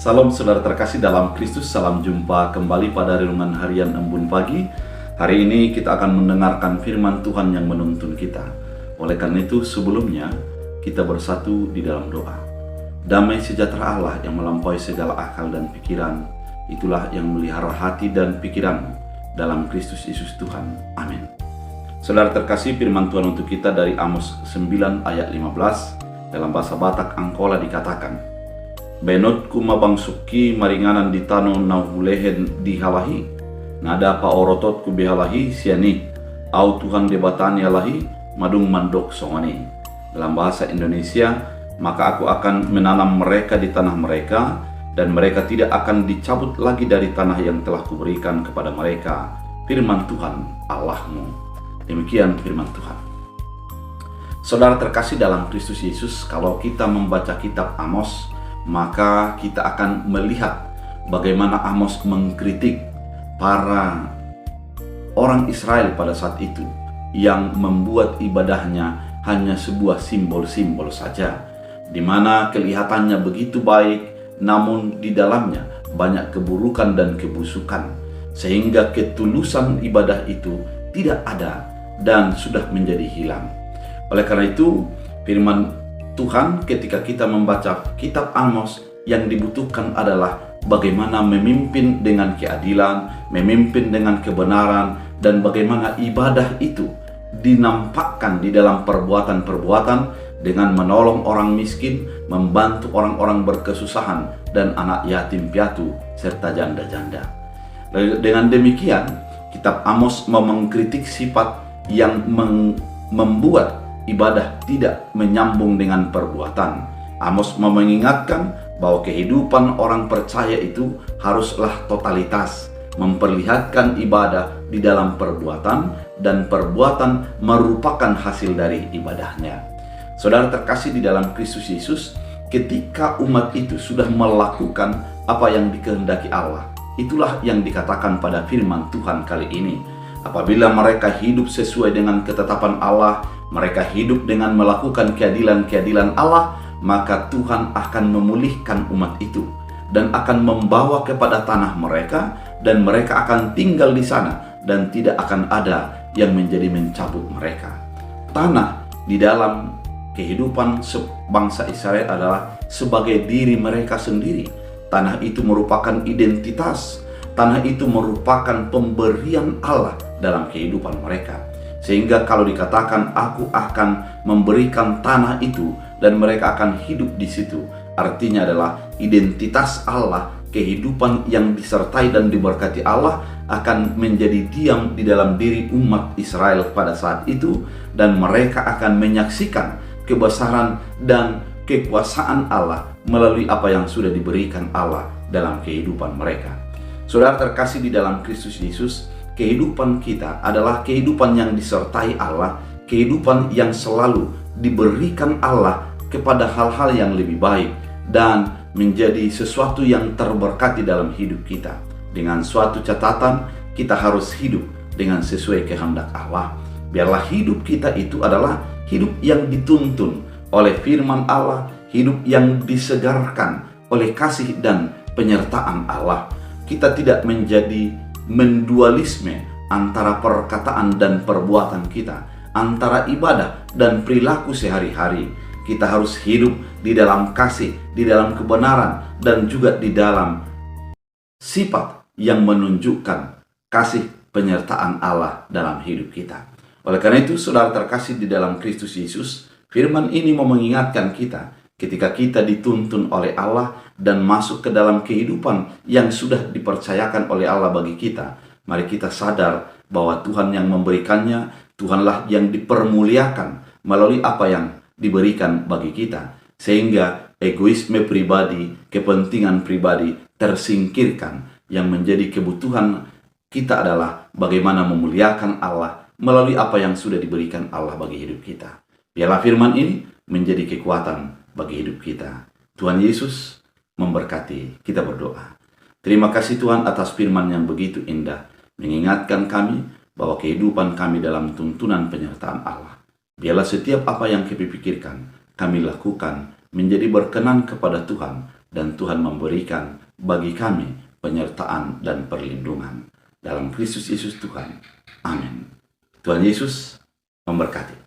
Salam saudara terkasih dalam Kristus, salam jumpa kembali pada renungan harian Embun Pagi. Hari ini kita akan mendengarkan firman Tuhan yang menuntun kita. Oleh karena itu sebelumnya kita bersatu di dalam doa. Damai sejahtera Allah yang melampaui segala akal dan pikiran, itulah yang melihara hati dan pikiranmu dalam Kristus Yesus Tuhan. Amin. Saudara terkasih, firman Tuhan untuk kita dari Amos 9 ayat 15 dalam bahasa Batak Angkola dikatakan, Benotku mabangsuki maringanan di tano nahulehen dihalahi, nada pa orototku bihalahi siani, au Tuhan debatani alahi, madung mandok songani. Dalam bahasa Indonesia, maka aku akan menanam mereka di tanah mereka, dan mereka tidak akan dicabut lagi dari tanah yang telah kuberikan kepada mereka. Firman Tuhan Allahmu. Demikian firman Tuhan. Saudara terkasih dalam Kristus Yesus, kalau kita membaca kitab Amos, maka kita akan melihat bagaimana Amos mengkritik para orang Israel pada saat itu yang membuat ibadahnya hanya sebuah simbol-simbol saja, di mana kelihatannya begitu baik, namun di dalamnya banyak keburukan dan kebusukan, sehingga ketulusan ibadah itu tidak ada dan sudah menjadi hilang. Oleh karena itu, firman Tuhan ketika kita membaca kitab Amos, yang dibutuhkan adalah bagaimana memimpin dengan keadilan, memimpin dengan kebenaran, dan bagaimana ibadah itu dinampakkan di dalam perbuatan-perbuatan dengan menolong orang miskin, membantu orang-orang berkesusahan, dan anak yatim piatu, serta janda-janda. Dengan demikian, kitab Amos mau mengkritik sifat yang membuat ibadah tidak menyambung dengan perbuatan. Amos mau mengingatkan bahwa kehidupan orang percaya itu haruslah totalitas, memperlihatkan ibadah di dalam perbuatan, dan perbuatan merupakan hasil dari ibadahnya. Saudara terkasih di dalam Kristus Yesus, ketika umat itu sudah melakukan apa yang dikehendaki Allah, itulah yang dikatakan pada firman Tuhan kali ini. Apabila mereka hidup sesuai dengan ketetapan Allah, mereka hidup dengan melakukan keadilan-keadilan Allah, maka Tuhan akan memulihkan umat itu dan akan membawa kepada tanah mereka, dan mereka akan tinggal di sana dan tidak akan ada yang menjadi mencabut mereka. Tanah di dalam kehidupan bangsa Israel adalah sebagai diri mereka sendiri. Tanah itu merupakan identitas. Tanah itu merupakan pemberian Allah dalam kehidupan mereka. Sehingga kalau dikatakan aku akan memberikan tanah itu dan mereka akan hidup di situ, artinya adalah identitas Allah, kehidupan yang disertai dan diberkati Allah akan menjadi diam di dalam diri umat Israel pada saat itu, dan mereka akan menyaksikan kebesaran dan kekuasaan Allah melalui apa yang sudah diberikan Allah dalam kehidupan mereka. Saudara terkasih di dalam Kristus Yesus, kehidupan kita adalah kehidupan yang disertai Allah, kehidupan yang selalu diberikan Allah kepada hal-hal yang lebih baik dan menjadi sesuatu yang terberkati dalam hidup kita. Dengan suatu catatan, kita harus hidup dengan sesuai kehendak Allah. Biarlah hidup kita itu adalah hidup yang dituntun oleh firman Allah, hidup yang disegarkan oleh kasih dan penyertaan Allah. Kita tidak menjadi mendualisme antara perkataan dan perbuatan kita, antara ibadah dan perilaku sehari-hari. Kita harus hidup di dalam kasih, di dalam kebenaran, dan juga di dalam sifat yang menunjukkan kasih penyertaan Allah dalam hidup kita. Oleh karena itu, saudara terkasih di dalam Kristus Yesus, firman ini mau mengingatkan kita ketika kita dituntun oleh Allah dan masuk ke dalam kehidupan yang sudah dipercayakan oleh Allah bagi kita. Mari kita sadar bahwa Tuhan yang memberikannya, Tuhanlah yang dipermuliakan melalui apa yang diberikan bagi kita. Sehingga egoisme pribadi, kepentingan pribadi tersingkirkan. Yang menjadi kebutuhan kita adalah bagaimana memuliakan Allah melalui apa yang sudah diberikan Allah bagi hidup kita. Biarlah firman ini menjadi kekuatan bagi hidup kita. Tuhan Yesus memberkati. Kita berdoa. Terima kasih Tuhan atas firman yang begitu indah, mengingatkan kami bahwa kehidupan kami dalam tuntunan penyertaan Allah. Biarlah setiap apa yang kami pikirkan, kami lakukan menjadi berkenan kepada Tuhan dan Tuhan memberikan bagi kami penyertaan dan perlindungan. Dalam Kristus Yesus Tuhan. Amin. Tuhan Yesus memberkati.